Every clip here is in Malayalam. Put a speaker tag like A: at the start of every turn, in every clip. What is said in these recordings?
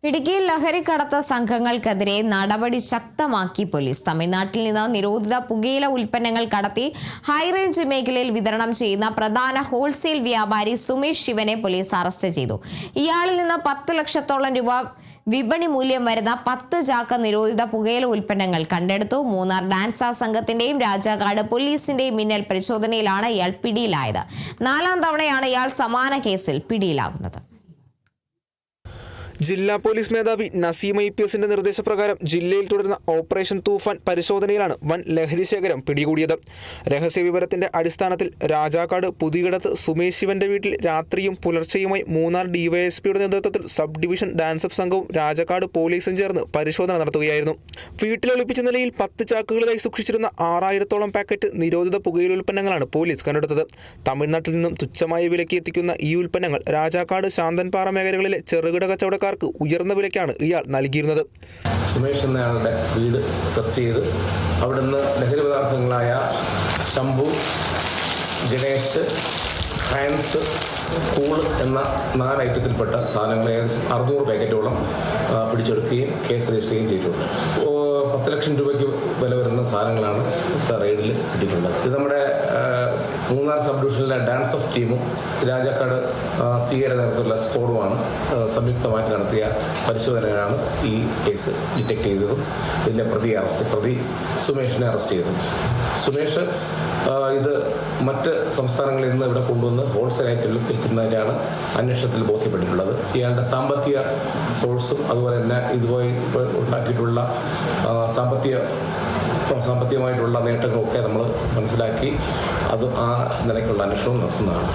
A: ഇടുക്കിയിൽ ലഹരിക്കടത്ത് സംഘങ്ങൾക്കെതിരെ നടപടി ശക്തമാക്കി പോലീസ്. തമിഴ്നാട്ടിൽ നിന്ന് നിരോധിത പുകയില ഉൽപ്പന്നങ്ങൾ കടത്തി ഹൈറേഞ്ച് മേഖലയിൽ വിതരണം ചെയ്യുന്ന പ്രധാന ഹോൾസെയിൽ വ്യാപാരി സുമേഷ് ശിവനെ പോലീസ് അറസ്റ്റ് ചെയ്തു. ഇയാളിൽ നിന്ന് 10 ലക്ഷത്തോളം രൂപ വിപണി മൂല്യം വരുന്ന 10 ചാക്ക് നിരോധിത പുകയില ഉൽപ്പന്നങ്ങൾ കണ്ടെടുത്തു. മൂന്നാർ ഡാൻസ് സംഘത്തിന്റെയും രാജാക്കാട് പോലീസിന്റെയും മിന്നൽ പരിശോധനയിലാണ് ഇയാൾ പിടിയിലായത്. 4ാം തവണയാണ് ഇയാൾ സമാന കേസിൽ പിടിയിലാകുന്നത്.
B: ജില്ലാ പോലീസ് മേധാവി നസീം IPSന്റെ നിർദ്ദേശപ്രകാരം ജില്ലയിൽ തുടരുന്ന ഓപ്പറേഷൻ തൂഫാൻ പരിശോധനയിലാണ് വൻ ലഹരി ശേഖരം പിടികൂടിയത്. രഹസ്യ വിവരത്തിന്റെ അടിസ്ഥാനത്തിൽ രാജാക്കാട് പുതിയടത്ത് സുമേഷ് ശിവന്റെ വീട്ടിൽ രാത്രിയും പുലർച്ചെയുമായി മൂന്നാർ DYSPയുടെ നേതൃത്വത്തിൽ സബ് ഡിവിഷൻ ഡാൻസപ്പ് സംഘവും രാജാക്കാട് പോലീസും ചേർന്ന് പരിശോധന നടത്തുകയായിരുന്നു. വീട്ടിലൊളിപ്പിച്ച നിലയിൽ 10 ചാക്കുകളിലായി സൂക്ഷിച്ചിരുന്ന 6000-ഓളം പാക്കറ്റ് നിരോധിത പുകയില ഉൽപ്പന്നങ്ങളാണ് പോലീസ് കണ്ടെടുത്തത്. തമിഴ്നാട്ടിൽ നിന്നും തുച്ഛമായ വിലയ്ക്ക് എത്തിക്കുന്ന ഈ ഉൽപ്പന്നങ്ങൾ രാജാക്കാട് ശാന്തൻപാറ മേഖലകളിലെ ചെറുകിട കച്ചവടക്കാർ ഉയർന്ന വിലയ്ക്കാണ് ഇയാൾ നൽകിയിരുന്നത്.
C: സുമേഷ് എന്നയാളുടെ വീട് സെർച്ച് ചെയ്ത് അവിടുന്ന് ലഹരി പദാർത്ഥങ്ങളായ ശംഭു, ഗണേഷ്, ഹാൻസ്, കൂൾ എന്ന 4 ഐറ്റത്തിൽപ്പെട്ട സാധനങ്ങൾ ഏകദേശം 600 പാക്കറ്റോളം പിടിച്ചെടുക്കുകയും കേസ് രജിസ്റ്റർ ചെയ്യുകയും ചെയ്തിട്ടുണ്ട്. 10 ലക്ഷം രൂപയ്ക്ക് വില വരുന്ന സാധനങ്ങളാണ് റെയ്ഡിൽ കിട്ടിയിട്ടുള്ളത്. ഇത് നമ്മുടെ മൂന്നാർ സബ് ഡിവിഷനിലെ ഡാൻസ് ഓഫ് ടീമും രാജാക്കാട് CAയുടെ നേതൃത്വത്തിലുള്ള സ്ക്വാഡുമാണ് സംയുക്തമായിട്ട് നടത്തിയ പരിശോധനയിലാണ് ഈ കേസ് ഡിറ്റക്ട് ചെയ്തതും ഇതിലെ പ്രതി സുമേഷിനെ അറസ്റ്റ് ചെയ്തത്. സുമേഷ് ഇത് മറ്റ് സംസ്ഥാനങ്ങളിൽ നിന്ന് ഇവിടെ കൊണ്ടുവന്ന് ഹോൾസെയിലായിട്ട് വിൽക്കുന്നതിനാണ് അന്വേഷണത്തിൽ ബോധ്യപ്പെട്ടിട്ടുള്ളത്. ഇയാളുടെ സാമ്പത്തിക സോഴ്സും അതുപോലെ തന്നെ ഇതുമായി ഉണ്ടാക്കിയിട്ടുള്ള സാമ്പത്തികമായിട്ടുള്ള നേട്ടങ്ങളൊക്കെ നമ്മൾ മനസ്സിലാക്കി അത് ആ നിലയ്ക്കുള്ള അന്വേഷണം നടത്തുന്നതാണ്.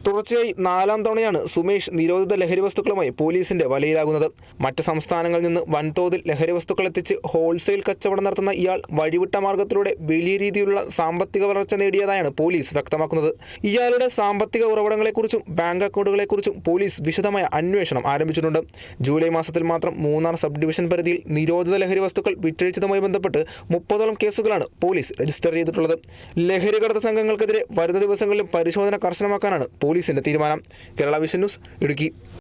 B: തുടർച്ചയായി 4ാം തവണയാണ് സുമേഷ് നിരോധിത ലഹരി വസ്തുക്കളുമായി പോലീസിന്റെ വലയിലാകുന്നത്. മറ്റ് സംസ്ഥാനങ്ങളിൽ നിന്ന് വൻതോതിൽ ലഹരി വസ്തുക്കൾ എത്തിച്ച് ഹോൾസെയിൽ കച്ചവടം നടത്തുന്ന ഇയാൾ വഴിവിട്ട മാർഗത്തിലൂടെ വലിയ രീതിയിലുള്ള സാമ്പത്തിക വളർച്ച നേടിയതായാണ് പോലീസ് വ്യക്തമാക്കുന്നത്. ഇയാളുടെ സാമ്പത്തിക ഉറവിടങ്ങളെക്കുറിച്ചും ബാങ്ക് അക്കൗണ്ടുകളെക്കുറിച്ചും പോലീസ് വിശദമായ അന്വേഷണം ആരംഭിച്ചിട്ടുണ്ട്. ജൂലൈ മാസത്തിൽ മാത്രം മൂന്നാർ സബ് ഡിവിഷൻ പരിധിയിൽ നിരോധിത ലഹരി വസ്തുക്കൾ വിറ്റഴിച്ചതുമായി ബന്ധപ്പെട്ട് 30ഓളം കേസുകളാണ് പോലീസ് രജിസ്റ്റർ ചെയ്തിട്ടുള്ളത്. ലഹരി കടത്ത സംഘങ്ങൾക്കെതിരെ വരുന്ന ദിവസങ്ങളിലും പരിശോധന കർശനമാക്കാനാണ് പോലീസിന്റെ തീരുമാനം. Kerala vision news, Idukki.